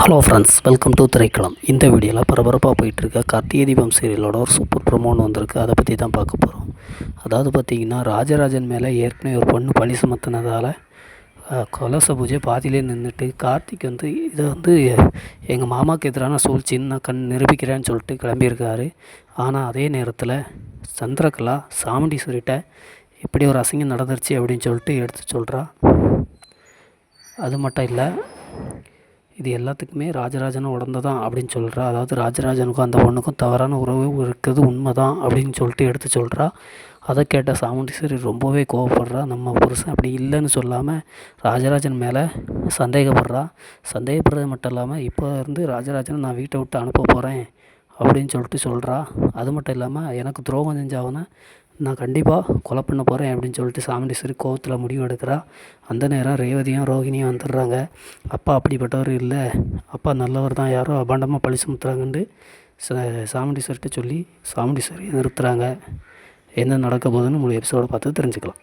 Hello friends, welcome to Thiraikalam. இந்த வீடியோவில் பரபரப்பாக போயிட்டுருக்க கார்த்திகை தீபம் சீரியலோட ஒரு சூப்பர் ப்ரோமோன்னு வந்திருக்கு. அதை பற்றி தான் பார்க்க போகிறோம். அதாவது பார்த்திங்கன்னா, ராஜராஜன் மேலே ஏற்கனவே ஒரு பொண்ணு பழி சுமத்தினதால் கலச பூஜை பாதியிலே நின்றுட்டு கார்த்திக் இதை எங்கள் மாமாவுக்கு எதிரான சூழ்ச்சின்னு நான் நிரூபிக்கிறேன்னு சொல்லிட்டு கிளம்பியிருக்காரு. ஆனால் அதே நேரத்தில் சந்திரகலா சாமுண்டீஸ்வரிட்ட இப்படி ஒரு அசிங்கம் நடந்துருச்சு அப்படின்னு சொல்லிட்டு எடுத்து சொல்கிறா. அது மட்டும் இல்லை, இது எல்லாத்துக்குமே ராஜராஜனை உடந்ததான் அப்படின்னு சொல்கிறா. அதாவது ராஜராஜனுக்கும் அந்த பொண்ணுக்கும் தவறான உறவு இருக்கிறது உண்மை தான் அப்படின்னு சொல்லிட்டு எடுத்து சொல்கிறா. அதை கேட்ட சாமுண்டீஸ்வரி ரொம்பவே கோவப்படுறா. நம்ம புருஷன் அப்படி இல்லைன்னு சொல்லாமல் ராஜராஜன் மேலே சந்தேகப்படுறது மட்டும் இல்லாமல் இப்போ ராஜராஜனை நான் வீட்டை விட்டு அனுப்ப போகிறேன் அப்படின்னு சொல்லிட்டு சொல்கிறா. அது மட்டும் இல்லாமல் எனக்கு துரோகம் செஞ்சாவனை நான் கண்டிப்பாக கொலை பண்ண போகிறேன் அப்படின்னு சொல்லிட்டு சாமுண்டீஸ்வரி கோவத்தில் முடிவு எடுக்கிறா. அந்த நேரம் ரேவதியும் ரோகிணியும் வந்துடுறாங்க. அப்பா அப்படிப்பட்டவர் இல்லை, அப்பா நல்லவர் தான், யாரோ அபாண்டமாக பழி சுமத்துறாங்கன்ட்டு சாமுண்டீஸ்வரிட்ட சொல்லி சாமுண்டீஸ்வரி நிறுத்துகிறாங்க. என்ன நடக்க போகுதுன்னு முழு எபிசோடை பார்த்து தெரிஞ்சுக்கலாம்.